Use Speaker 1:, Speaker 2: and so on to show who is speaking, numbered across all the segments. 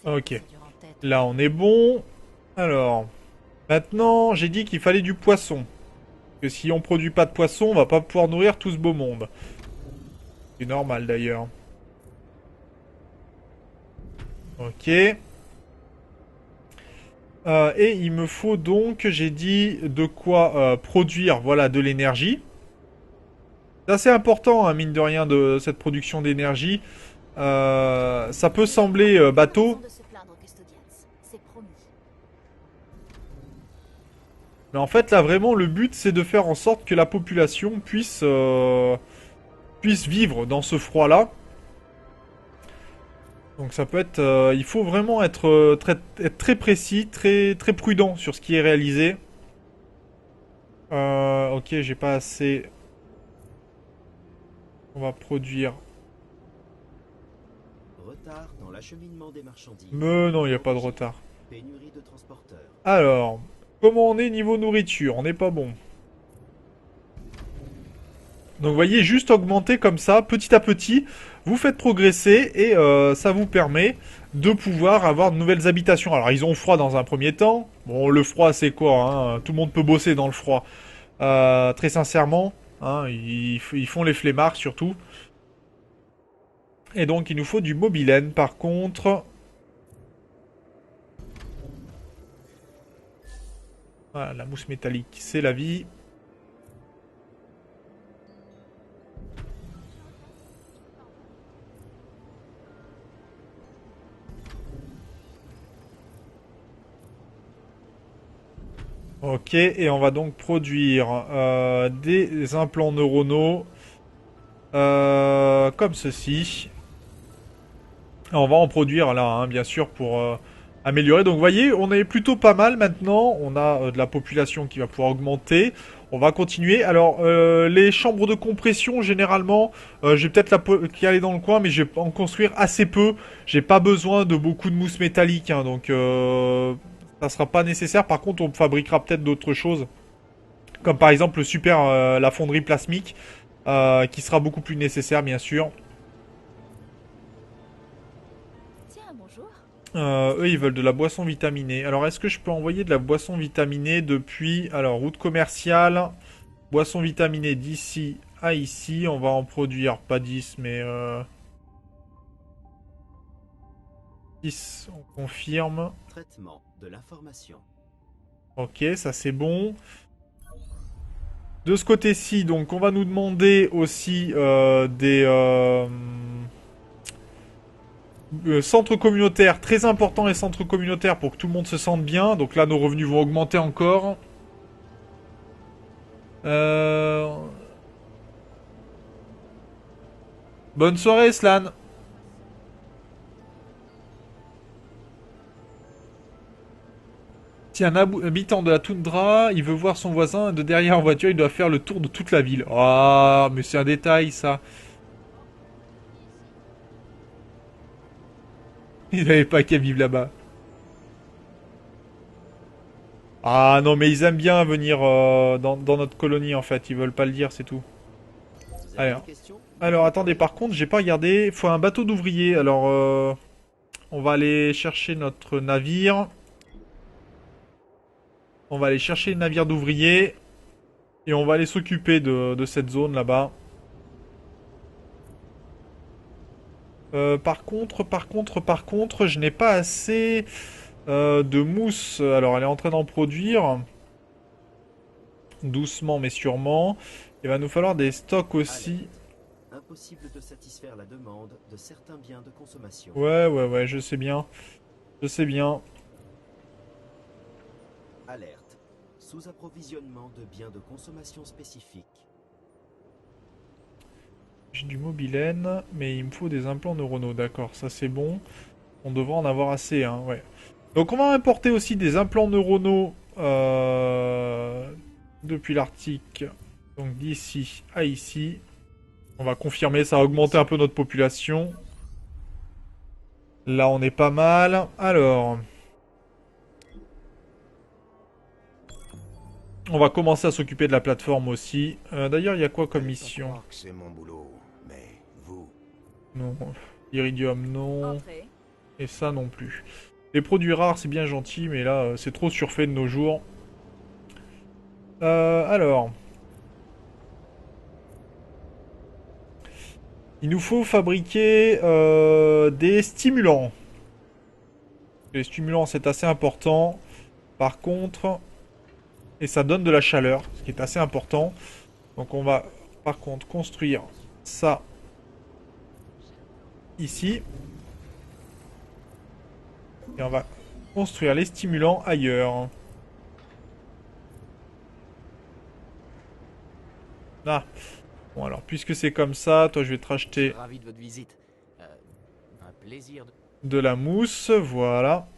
Speaker 1: Ok. Là, on est bon. Alors, maintenant, j'ai dit qu'il fallait du poisson. Que si on produit pas de poisson, on va pas pouvoir nourrir tout ce beau monde. C'est normal d'ailleurs. Ok. Et il me faut donc, j'ai dit, de quoi produire, voilà, de l'énergie. C'est assez important, hein, mine de rien, de cette production d'énergie. Ça peut sembler
Speaker 2: Pas de raison
Speaker 1: bateau,
Speaker 2: de se plaindre, Custodians. C'est promis.
Speaker 1: mais en fait, là, vraiment, le but, c'est de faire en sorte que la population puisse vivre dans ce froid-là. Donc ça peut être... il faut vraiment être, être très précis, très prudent sur ce qui est réalisé. Ok, j'ai pas assez... On va produire...
Speaker 3: Retard dans l'acheminement des marchandises.
Speaker 1: Mais non, il n'y a pas de retard.
Speaker 3: Pénurie de transporteurs.
Speaker 1: Alors, comment on est niveau nourriture? On n'est pas bon. Donc vous voyez, juste augmenter comme ça, petit à petit, vous faites progresser et ça vous permet de pouvoir avoir de nouvelles habitations. Alors ils ont froid dans un premier temps. Bon, le froid c'est quoi, hein? Tout le monde peut bosser dans le froid. Très sincèrement, hein, ils font les flemmards surtout. Et donc il nous faut du mobilène par contre. Voilà, la mousse métallique, c'est la vie. Ok, et on va donc produire des implants neuronaux comme ceci. On va en produire là, hein, bien sûr, pour améliorer. Donc vous voyez, on est plutôt pas mal maintenant. On a de la population qui va pouvoir augmenter. On va continuer. Alors, les chambres de compression, généralement, j'ai peut-être qui aller dans le coin, mais je vais en construire assez peu. J'ai pas besoin de beaucoup de mousse métallique, hein, donc ça sera pas nécessaire. Par contre, on fabriquera peut-être d'autres choses, comme par exemple le super, la fonderie plasmique, qui sera beaucoup plus nécessaire, bien sûr.
Speaker 2: Tiens, bonjour.
Speaker 1: Eux, ils veulent de la boisson vitaminée. Alors, est-ce que je peux envoyer de la boisson vitaminée depuis... Alors, route commerciale, boisson vitaminée d'ici à ici. On va en produire, pas 10, mais 10, on confirme.
Speaker 3: Traitement de l'information.
Speaker 1: Ok, ça c'est bon. De ce côté-ci, donc, on va nous demander aussi des... centres communautaires, très important les centres communautaires pour que tout le monde se sente bien. Donc là, nos revenus vont augmenter encore. Euh... Bonne soirée, Slan. Si un habitant de la toundra, il veut voir son voisin de derrière en voiture, il doit faire le tour de toute la ville. Ah, mais c'est un détail, ça. Ils n'avaient pas qu'à vivre là-bas. Ah non, mais ils aiment bien venir dans notre colonie, en fait. Ils veulent pas le dire, c'est tout.
Speaker 3: Vous avez
Speaker 1: Alors,
Speaker 3: des questions?
Speaker 1: alors attendez, par contre, j'ai pas regardé. Il faut un bateau d'ouvriers. Alors, on va aller chercher notre navire. On va aller chercher le navire d'ouvriers. Et on va aller s'occuper de cette zone là-bas. Par contre, je n'ai pas assez de mousse. Alors, elle est en train d'en produire. Doucement, mais sûrement. Il va nous falloir des stocks aussi.
Speaker 3: Alerte. Impossible de satisfaire la demande de certains biens de consommation.
Speaker 1: Ouais, je sais bien. Je sais bien.
Speaker 3: Alerte. Sous-approvisionnement de biens de consommation spécifiques.
Speaker 1: J'ai du mobilène, mais il me faut des implants neuronaux. D'accord, ça c'est bon. On devrait en avoir assez, hein, ouais. Donc on va importer aussi des implants neuronaux depuis l'Arctique. Donc d'ici à ici. On va confirmer, ça va augmenter un peu notre population. Là, on est pas mal. Alors, on va commencer à s'occuper de la plateforme aussi. D'ailleurs, il y a quoi comme mission?
Speaker 4: croire que c'est mon boulot, mais vous,
Speaker 1: Non. Iridium, non.
Speaker 2: Entrez.
Speaker 1: Et ça non plus. Les produits rares, c'est bien gentil, mais là, c'est trop surfait de nos jours. Alors... Il nous faut fabriquer des stimulants. Les stimulants, c'est assez important. Par contre... Et ça donne de la chaleur, ce qui est assez important. Donc on va, par contre, construire ça ici. Et on va construire les stimulants ailleurs. Là. Bon alors, puisque c'est comme ça, toi je vais te racheter
Speaker 3: Ravi de votre visite. Un plaisir de...
Speaker 1: de la mousse, voilà.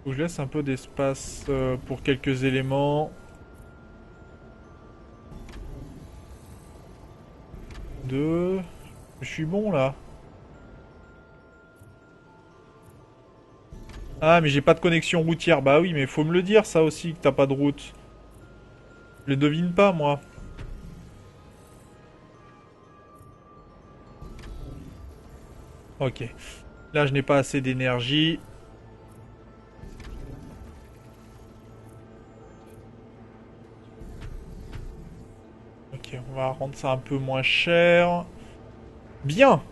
Speaker 1: Faut que je laisse un peu d'espace pour quelques éléments. Deux. Je suis bon là. Ah mais j'ai pas de connexion routière. Bah oui mais faut me le dire ça aussi que t'as pas de route. Je les devine pas moi. Ok. Là je n'ai pas assez d'énergie. Ok, on va rendre ça un peu moins cher. Bien.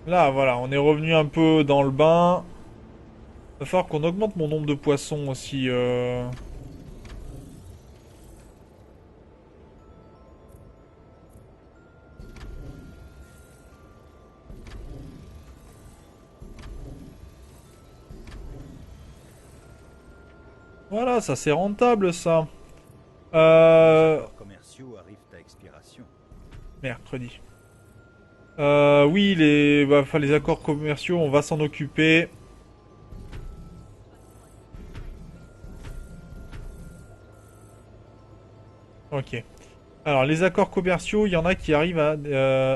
Speaker 1: Là voilà, on est revenu un peu dans le bain. Va falloir qu'on augmente mon nombre de poissons aussi. Voilà, ça c'est rentable ça.
Speaker 4: Les accords commerciaux arrivent à expiration.
Speaker 1: Mercredi. Oui, enfin, les accords commerciaux, on va s'en occuper. Ok. Alors, les accords commerciaux, il y en a qui arrivent à...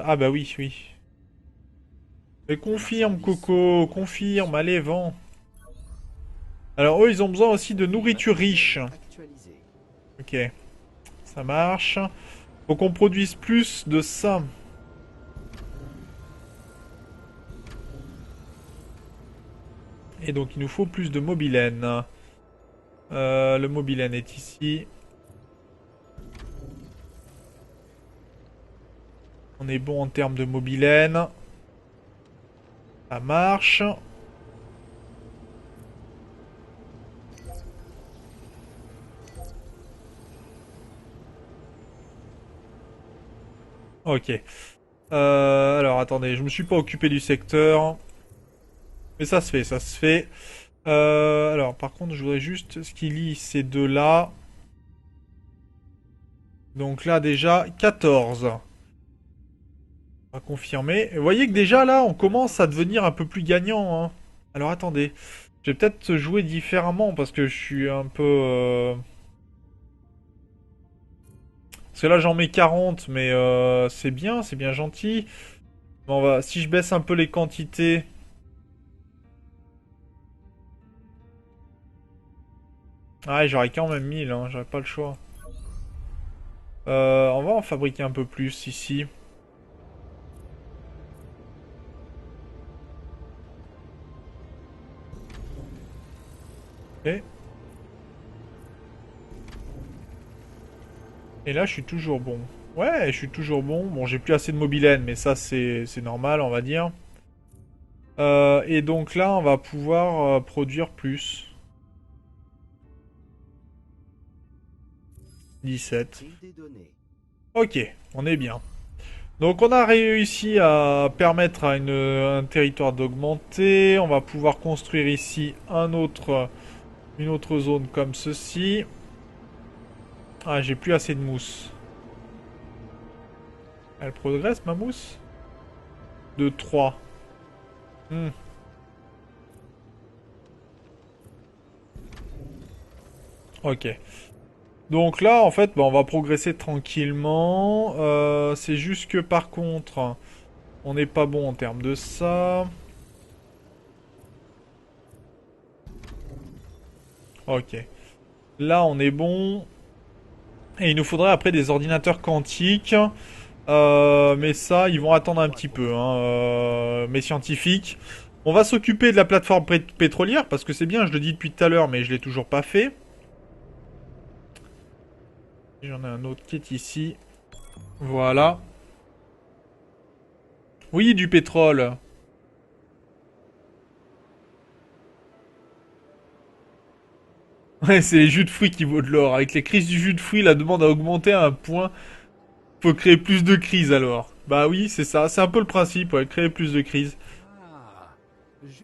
Speaker 1: Ah bah oui, oui. Mais confirme, Coco, confirme, allez, vends. Alors, eux, ils ont besoin aussi de nourriture riche.
Speaker 3: Actualisé.
Speaker 1: Ok. Ça marche. Faut qu'on produise plus de ça. Et donc, il nous faut plus de mobilène. Le mobilène est ici. On est bon en termes de mobilène. Ça marche. Ok. Alors attendez, je me suis pas occupé du secteur. Mais ça se fait, ça se fait. Alors par contre, je voudrais juste ce qui lie ces deux-là. Donc là déjà, 14. On va confirmer. Et vous voyez que déjà là, on commence à devenir un peu plus gagnant. Hein. Alors attendez. Je vais peut-être jouer différemment parce que je suis un peu... Parce que là j'en mets 40, mais c'est bien gentil. On va... Si je baisse un peu les quantités... Ah, j'aurais quand même 1000, hein, j'aurais pas le choix. On va en fabriquer un peu plus ici. Ok. Et là, je suis toujours bon. Ouais, je suis toujours bon. Bon, j'ai plus assez de mobilène, mais ça, c'est normal, on va dire. Et donc là, on va pouvoir produire plus. 17.
Speaker 3: Pile des données.
Speaker 1: Ok, on est bien. Donc on a réussi à permettre à un territoire d'augmenter. On va pouvoir construire ici une autre zone comme ceci. Ah, j'ai plus assez de mousse. Elle progresse, ma mousse? De 3. Hmm. Ok. Donc là, en fait, bah, on va progresser tranquillement. C'est juste que par contre, on n'est pas bon en termes de ça. Ok. Là, on est bon. Et il nous faudrait après des ordinateurs quantiques. Mais ça, ils vont attendre un petit peu, hein, mes scientifiques. On va s'occuper de la plateforme pétrolière, parce que c'est bien, je le dis depuis tout à l'heure, mais je l'ai toujours pas fait. J'en ai un autre qui est ici. Voilà. Oui, du pétrole. Ouais, c'est les jus de fruits qui vaut de l'or. Avec les crises du jus de fruits, la demande a augmenté à un point. Faut créer plus de crises alors. Bah oui, c'est ça. C'est un peu le principe, ouais, créer plus de crises.
Speaker 4: Ah, je-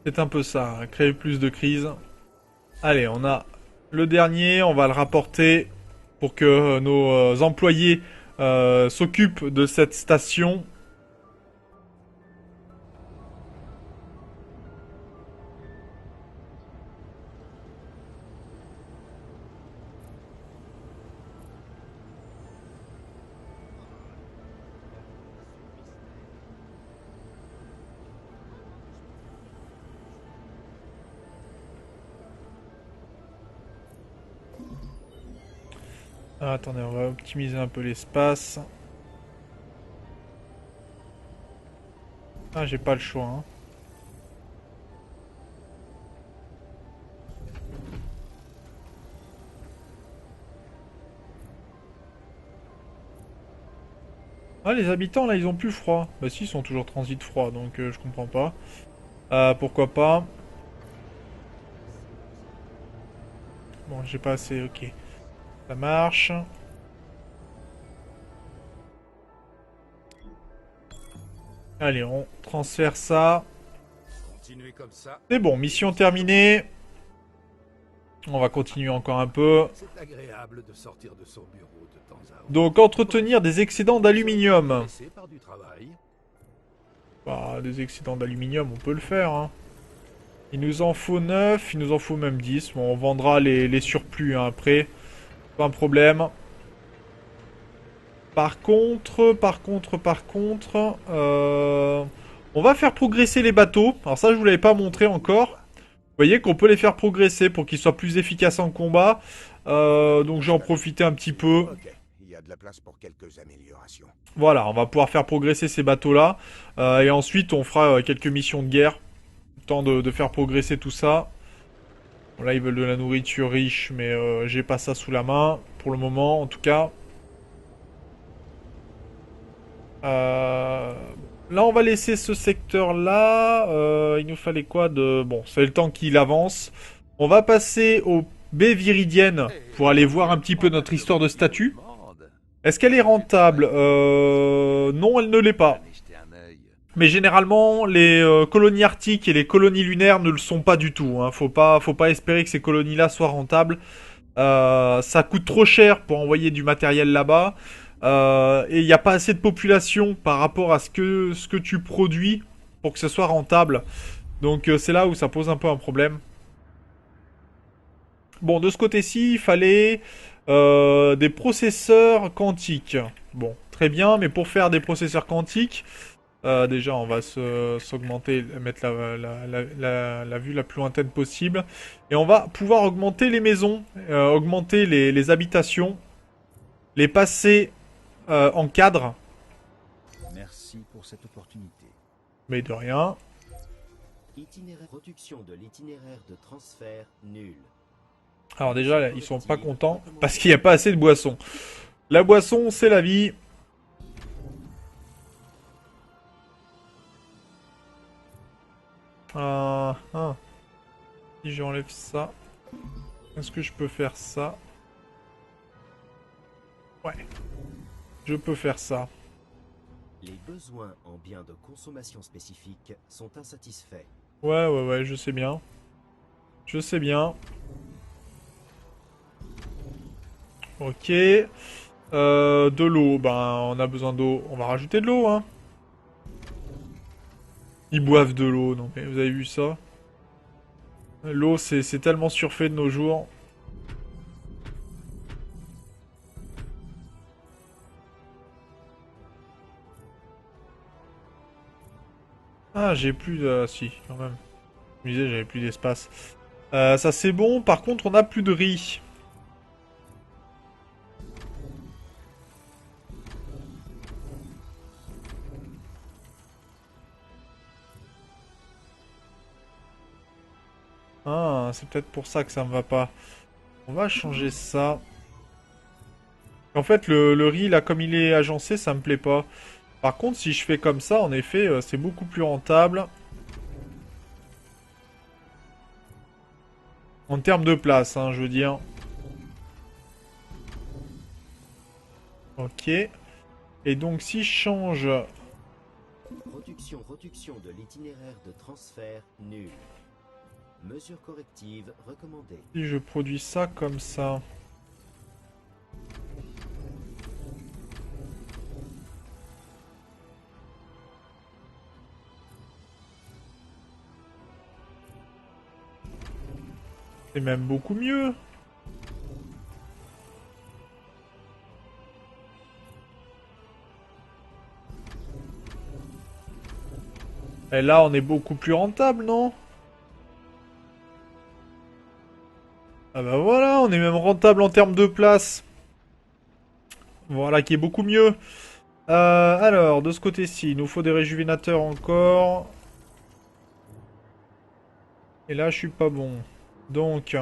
Speaker 1: C'est un peu ça, hein, créer plus de crises. Allez, on a le dernier, on va le rapporter pour que nos employés s'occupent de cette station. Ah, attendez, on va optimiser un peu l'espace. Ah, j'ai pas le choix, hein. Ah, les habitants, là, ils ont plus froid. Bah si, ils sont toujours transit froid, donc je comprends pas. Pourquoi pas. Bon, j'ai pas assez, ok. Ça marche. Allez, on transfère ça.
Speaker 4: continuez comme ça.
Speaker 1: C'est bon, mission terminée. On va continuer encore un peu.
Speaker 4: C'est agréable de sortir de son bureau de temps à autre.
Speaker 1: Donc, entretenir des excédents d'aluminium.
Speaker 4: Laissé par du travail.
Speaker 1: Bah, des excédents d'aluminium, on peut le faire, hein. Il nous en faut 9, il nous en faut même 10. Bon, on vendra les surplus, hein, après. Pas un problème. Par contre, on va faire progresser les bateaux. Alors ça, je vous l'avais pas montré encore. Vous voyez qu'on peut les faire progresser pour qu'ils soient plus efficaces en combat. Donc je vais en profiter un petit peu.
Speaker 5: Ok, il y a de la place pour quelques améliorations.
Speaker 1: Voilà, on va pouvoir faire progresser ces bateaux-là. Et ensuite, on fera quelques missions de guerre. Temps de faire progresser tout ça. Bon, là, ils veulent de la nourriture riche, mais j'ai pas ça sous la main. Pour le moment, en tout cas. Là, on va laisser ce secteur-là. Il nous fallait quoi de... Bon, c'est le temps qu'il avance. On va passer aux baies viridiennes pour aller voir un petit peu notre histoire de statut. Est-ce qu'elle est rentable? Non, elle ne l'est pas. Mais généralement, les colonies arctiques et les colonies lunaires ne le sont pas du tout, hein. Faut pas espérer que ces colonies-là soient rentables. Ça coûte trop cher pour envoyer du matériel là-bas. Et il n'y a pas assez de population par rapport à ce que tu produis pour que ce soit rentable. Donc c'est là où ça pose un peu un problème. Bon, de ce côté-ci, il fallait des processeurs quantiques. Bon, très bien, mais pour faire des processeurs quantiques, déjà on va s'augmenter, mettre la vue la plus lointaine possible. Et on va pouvoir augmenter les maisons, augmenter les habitations, les passer en cadre.
Speaker 4: Merci pour cette opportunité.
Speaker 1: Mais de rien.
Speaker 3: Production de l'itinéraire de transfert nul.
Speaker 1: Alors déjà, là, ils sont pas contents parce qu'il n'y a pas assez de boissons. La boisson, c'est la vie. Si j'enlève ça, est-ce que je peux faire ça? Ouais. Je peux faire ça.
Speaker 3: Les besoins en biens de consommation spécifiques sont insatisfaits.
Speaker 1: Ouais, je sais bien. Je sais bien. Ok. De l'eau, ben on a besoin d'eau. On va rajouter de l'eau, hein. Ils boivent de l'eau, non mais vous avez vu ça? L'eau, c'est tellement surfait de nos jours. Ah, j'ai plus de... Si, quand même. Je me disais, j'avais plus d'espace. Ça, c'est bon. Par contre, on a plus de riz. Ah, c'est peut-être pour ça que ça me va pas. On va changer ça. En fait, le riz, là, comme il est agencé, ça me plaît pas. Par contre, si je fais comme ça, en effet, c'est beaucoup plus rentable. En termes de place, hein, je veux dire. Ok. Et donc, si je change...
Speaker 3: Production de l'itinéraire de transfert nul. Mesures correctives recommandées.
Speaker 1: Si je produis ça comme ça... C'est même beaucoup mieux. Et là, on est beaucoup plus rentable, non? Ah bah voilà, on est même rentable en termes de place. Voilà, qui est beaucoup mieux. Alors, de ce côté-ci, il nous faut des réjuvénateurs encore. Et là, je suis pas bon. Donc...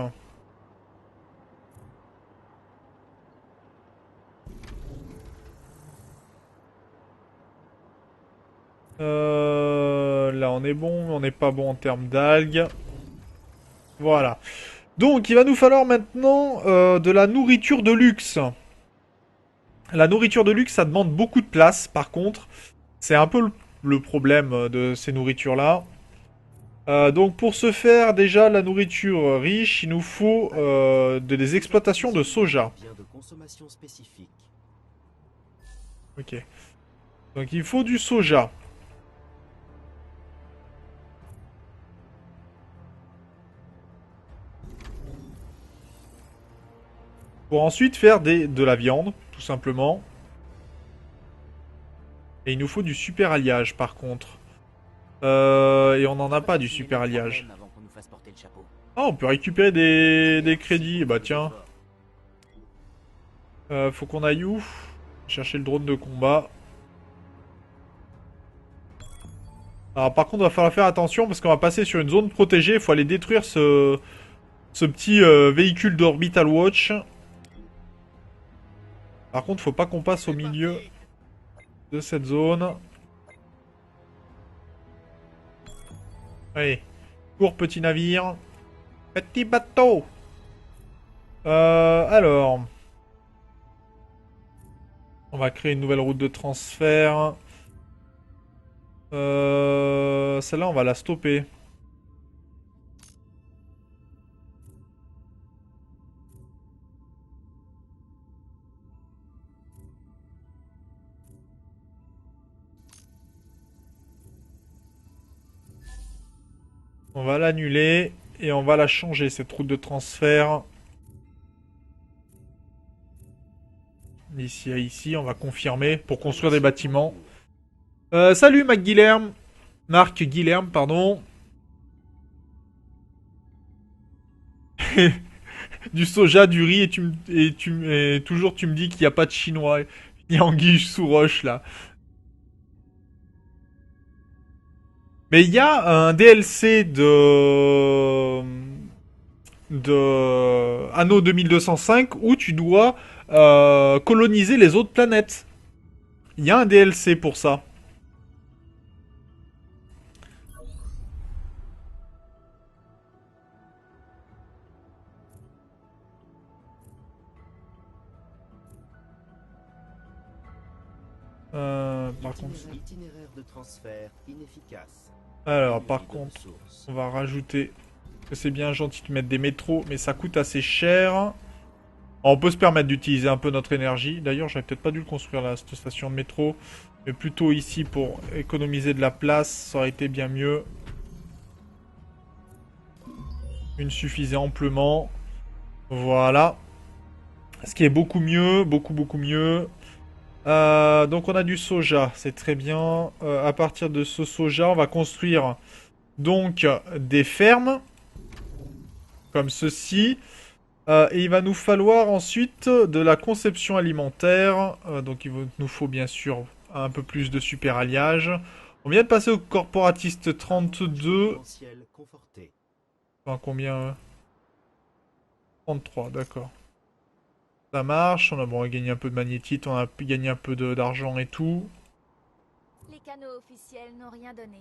Speaker 1: là, on est bon, on n'est pas bon en termes d'algues. Voilà. Donc, il va nous falloir maintenant de la nourriture de luxe. La nourriture de luxe, ça demande beaucoup de place, par contre. C'est un peu le problème de ces nourritures-là. Donc, pour ce faire, déjà, la nourriture riche, il nous faut des exploitations de soja.
Speaker 3: Biens de consommation spécifique.
Speaker 1: Ok. Donc, il faut du soja. Pour ensuite faire de la viande, tout simplement. Et il nous faut du super alliage, par contre. Et on n'en a pas du super alliage.
Speaker 3: Avant qu'on nous fasse porter le chapeau.
Speaker 1: Ah, on peut récupérer des crédits. Bah tiens. Faut qu'on aille où? Chercher le drone de combat. Alors par contre, il va falloir faire attention parce qu'on va passer sur une zone protégée. Il faut aller détruire ce petit véhicule d'Orbital Watch. Par contre, faut pas qu'on passe au milieu de cette zone. Allez, cours petit navire. Petit bateau. Alors... On va créer une nouvelle route de transfert. Celle-là, on va la stopper. On va l'annuler et on va la changer, cette route de transfert. D'ici à ici, on va confirmer pour construire des bâtiments. Salut Marc Guilherme. Marc Guilherme, pardon. Du soja, du riz et toujours tu me dis qu'il n'y a pas de chinois. Il y a anguille sous roche là. Mais il y a un DLC de Anno 2205 où tu dois coloniser les autres planètes. Il y a un DLC pour ça. Par contre...
Speaker 3: Itinéraire de transfert inefficace.
Speaker 1: Alors, par contre, on va rajouter... que c'est bien gentil de mettre des métros, mais ça coûte assez cher. On peut se permettre d'utiliser un peu notre énergie. D'ailleurs, j'aurais peut-être pas dû le construire là, cette station de métro. Mais plutôt ici pour économiser de la place, ça aurait été bien mieux. Une suffisait amplement. Voilà. Ce qui est beaucoup mieux, beaucoup mieux. Donc on a du soja, c'est très bien. À partir de ce soja, on va construire donc des fermes. Comme ceci. Et il va nous falloir ensuite de la conception alimentaire. Donc il nous faut bien sûr un peu plus de super alliage. On vient de passer au corporatiste 32.
Speaker 3: Potentiel conforté.
Speaker 1: Enfin, combien 33, d'accord. Ça marche, on a, bon, on a gagné un peu de magnétite, on a gagné un peu d'argent et tout.
Speaker 2: Les canaux officiels n'ont rien donné.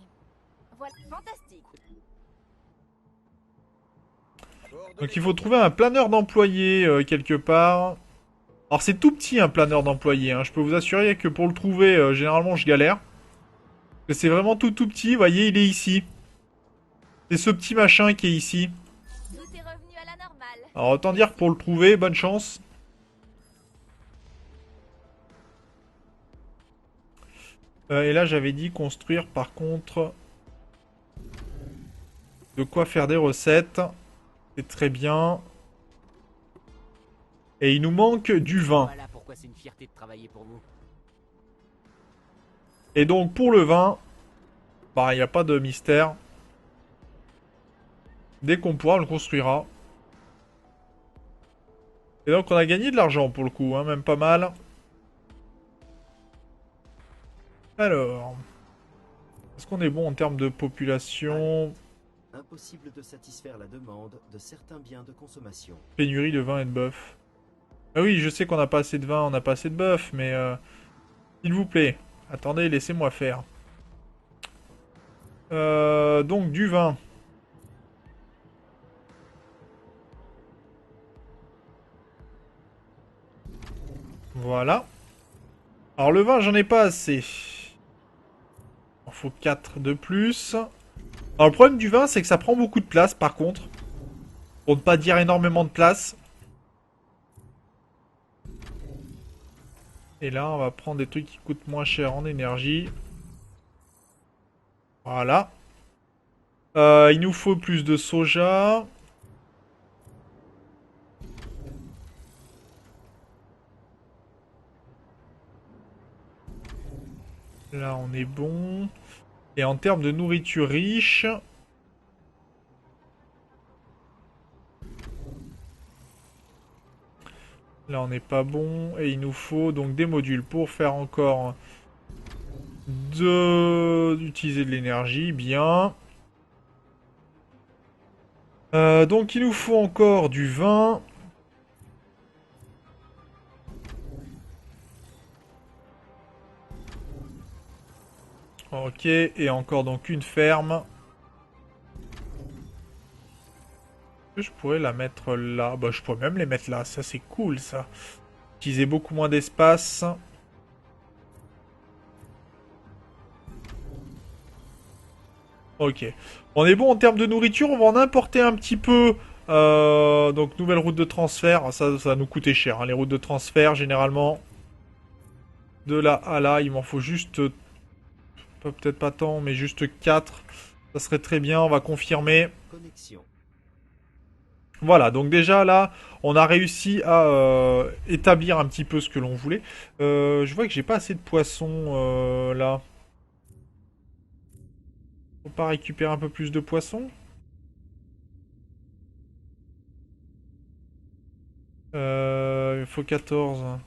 Speaker 2: Voilà, fantastique.
Speaker 1: Donc il faut trouver un planeur d'employés quelque part. Alors c'est tout petit un planeur d'employés, hein. Je peux vous assurer que pour le trouver, généralement je galère. Parce que c'est vraiment tout petit, vous voyez, il est ici. C'est ce petit machin qui est ici.
Speaker 2: Tout est revenu à la normale.
Speaker 1: Alors autant dire que pour le trouver, bonne chance. Et là j'avais dit construire par contre... De quoi faire des recettes. C'est très bien. Et il nous manque du vin.
Speaker 6: Voilà pourquoi c'est une fierté de travailler pour vous.
Speaker 1: Et donc pour le vin, bah il n'y a pas de mystère. Dès qu'on pourra, on le construira. Et donc on a gagné de l'argent pour le coup, hein, même pas mal. Alors, est-ce qu'on est bon en termes de population?
Speaker 3: Impossible de satisfaire la demande de certains biens de consommation.
Speaker 1: Pénurie de vin et de bœuf. Ah oui, je sais qu'on n'a pas assez de vin, on n'a pas assez de bœuf, mais... s'il vous plaît, attendez, laissez-moi faire. Donc du vin. Voilà. Alors le vin, j'en ai pas assez. Il en faut 4 de plus. Alors le problème du vin, c'est que ça prend beaucoup de place par contre. Pour ne pas dire énormément de place. Et là, on va prendre des trucs qui coûtent moins cher en énergie. Voilà. Il nous faut plus de soja. Là, on est bon. Et en termes de nourriture riche... Là, on n'est pas bon. Et il nous faut donc des modules pour faire encore... Utiliser de l'énergie. Bien. Donc, il nous faut encore du vin. Ok, et encore donc une ferme. Je pourrais la mettre là. Bah, je pourrais même les mettre là. Ça, c'est cool, ça. Utiliser beaucoup moins d'espace. Ok. On est bon en termes de nourriture. On va en importer un petit peu. Donc, nouvelle route de transfert. Ça va nous coûter cher, hein, les routes de transfert, généralement. De là à là, il m'en faut juste... Peut-être pas tant, mais juste 4. Ça serait très bien. On va confirmer.
Speaker 3: Connexion.
Speaker 1: Voilà, donc déjà là, on a réussi à établir un petit peu ce que l'on voulait. Je vois que j'ai pas assez de poissons là. Faut pas récupérer un peu plus de poissons? Il faut 14.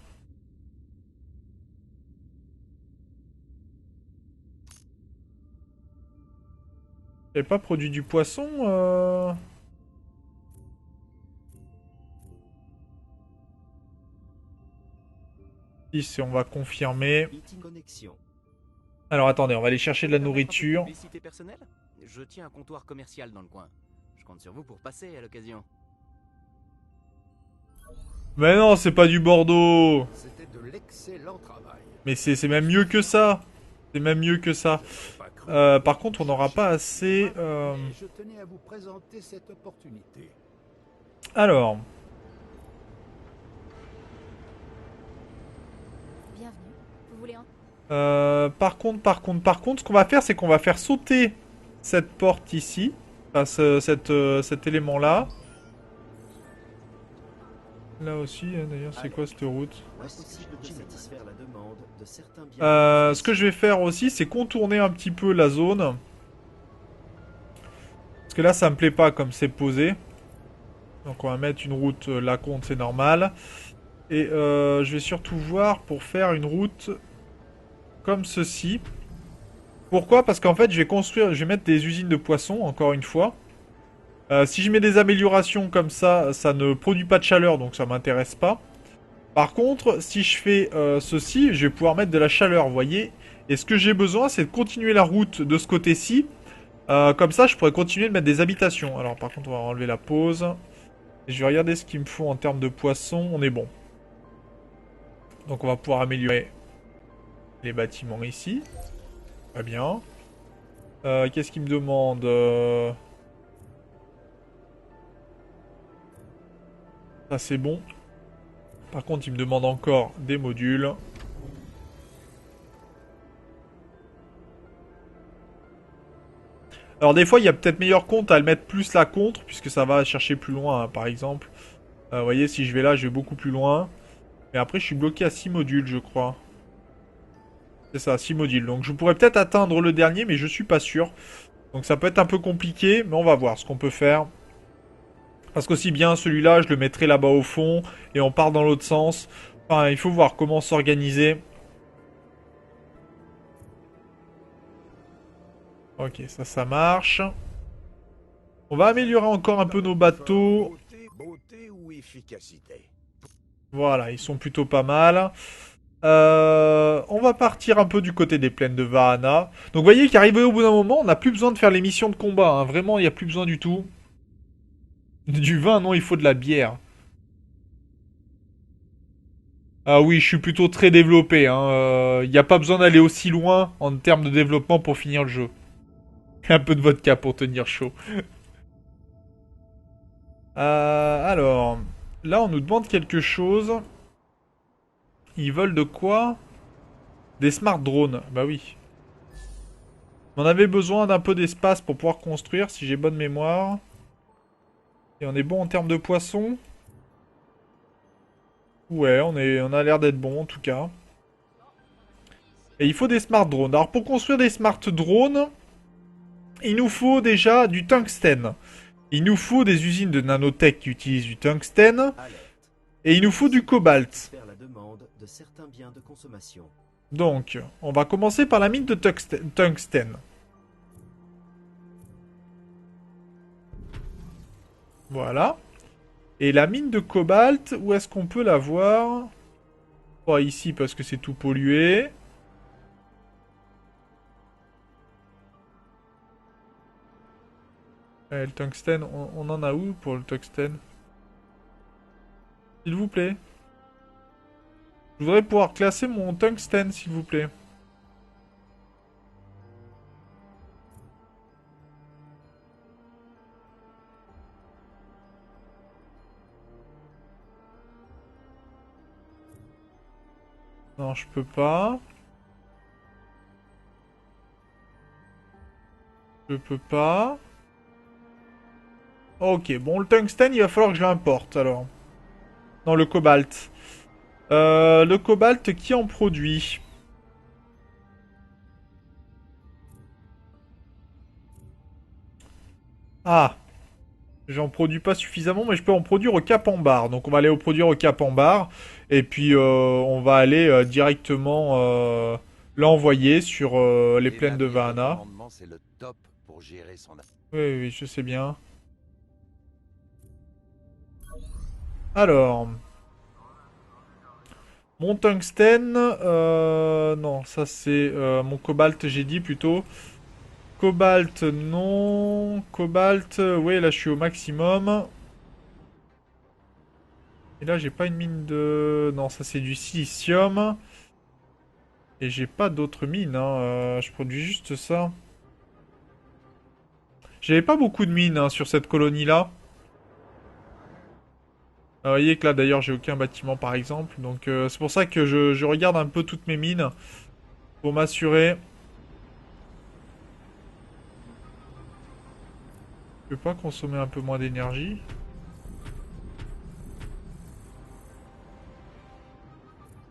Speaker 1: J'avais pas produit du poisson Si, on va confirmer.
Speaker 3: Connexion.
Speaker 1: Alors attendez, on va aller chercher de la nourriture.
Speaker 6: Publicité personnelle ? Je tiens un comptoir commercial dans le coin. Je compte sur vous pour passer à l'occasion.
Speaker 1: Mais non, c'est pas du Bordeaux.
Speaker 5: C'était de l'excellent travail.
Speaker 1: Mais c'est même mieux que ça. C'est même mieux que ça.
Speaker 5: Pas cru.
Speaker 1: Par contre, on n'aura pas assez...
Speaker 5: Et je tenais à vous présenter cette opportunité.
Speaker 1: Alors...
Speaker 2: Bienvenue. Vous voulez en...
Speaker 1: Par contre, ce qu'on va faire, c'est qu'on va faire sauter cette porte ici. Enfin, cet élément-là. Là aussi, hein, d'ailleurs, c'est quoi cette route?
Speaker 3: Impossible de satisfaire la demande de certains biens.
Speaker 1: Ce que je vais faire aussi, c'est contourner un petit peu la zone. Parce que là, ça me plaît pas comme c'est posé. Donc on va mettre une route là compte, c'est normal. Et je vais surtout voir pour faire une route comme ceci. Pourquoi? Parce qu'en fait, je vais mettre des usines de poissons, encore une fois. Si je mets des améliorations comme ça ne produit pas de chaleur, donc ça m'intéresse pas. Par contre, si je fais ceci, je vais pouvoir mettre de la chaleur, vous voyez. Et ce que j'ai besoin, c'est de continuer la route de ce côté-ci. Comme ça, je pourrais continuer de mettre des habitations. Alors par contre, on va enlever la pause. Et je vais regarder ce qu'il me faut en termes de poissons. On est bon. Donc on va pouvoir améliorer les bâtiments ici. Très bien. Qu'est-ce qu'il me demande Ça c'est bon. Par contre, il me demande encore des modules. Alors des fois, il y a peut-être meilleur compte à le mettre plus là contre, puisque ça va chercher plus loin, hein, par exemple. Vous voyez, si je vais là, je vais beaucoup plus loin. Mais après, je suis bloqué à 6 modules, je crois. C'est ça, 6 modules. Donc je pourrais peut-être atteindre le dernier, mais je suis pas sûr. Donc ça peut être un peu compliqué, mais on va voir ce qu'on peut faire. Parce qu'aussi bien, celui-là, je le mettrai là-bas au fond, et on part dans l'autre sens. Enfin, il faut voir comment s'organiser. Ok, ça marche. On va améliorer encore un peu nos bateaux.
Speaker 5: Beauté ou efficacité?
Speaker 1: Voilà, ils sont plutôt pas mal. On va partir un peu du côté des plaines de Vahana. Donc vous voyez qu'arrivé au bout d'un moment, on n'a plus besoin de faire les missions de combat. Hein. Vraiment, il n'y a plus besoin du tout. Du vin, non, il faut de la bière. Ah oui, je suis plutôt très développé. Hein. Il n'y a pas besoin d'aller aussi loin en termes de développement pour finir le jeu. Un peu de vodka pour tenir chaud. Alors, là on nous demande quelque chose. Ils veulent de quoi? Des smart drones. Bah oui. On avait besoin d'un peu d'espace pour pouvoir construire, si j'ai bonne mémoire. Et on est bon en termes de poissons. Ouais, on a l'air d'être bon en tout cas. Et il faut des smart drones. Alors pour construire des smart drones, il nous faut déjà du tungstène. Il nous faut des usines de nanotech qui utilisent du tungstène.
Speaker 3: Alerte.
Speaker 1: Et il nous faut du cobalt.
Speaker 3: Faire la demande de certains biens de consommation.
Speaker 1: Donc, on va commencer par la mine de tungstène. Voilà. Et la mine de cobalt, où est-ce qu'on peut la voir? Pas ici parce que c'est tout pollué. Le tungstène, on en a où pour le tungstène? S'il vous plaît. Je voudrais pouvoir classer mon tungstène, s'il vous plaît. Non, je peux pas. Je peux pas. Ok, bon, le tungstène, il va falloir que je l'importe, alors. Non, le cobalt. Le cobalt, qui en produit? Ah, j'en produis pas suffisamment, mais je peux en produire au Cap en barre. Donc on va aller au produire au Cap en barre. Et puis on va aller directement l'envoyer sur les plaines de Vahana.
Speaker 4: C'est le top pour gérer son...
Speaker 1: Oui, oui, je sais bien. Alors... Mon tungstène... non, ça c'est mon cobalt, j'ai dit plutôt. Cobalt, non. Cobalt, oui, là je suis au maximum. Et là, j'ai pas une mine de... Non, ça c'est du silicium. Et j'ai pas d'autres mines, hein. Je produis juste ça. J'avais pas beaucoup de mines hein, sur cette colonie-là. Vous voyez que là, d'ailleurs, j'ai aucun bâtiment, par exemple. Donc, c'est pour ça que je regarde un peu toutes mes mines. Pour m'assurer. Je peux pas consommer un peu moins d'énergie?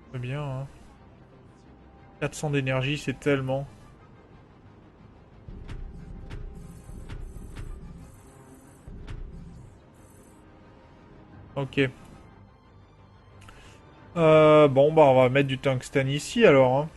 Speaker 1: Très bien, hein. 400 d'énergie, c'est tellement... Ok. Bon, bah on va mettre du tungstène ici alors. Hein.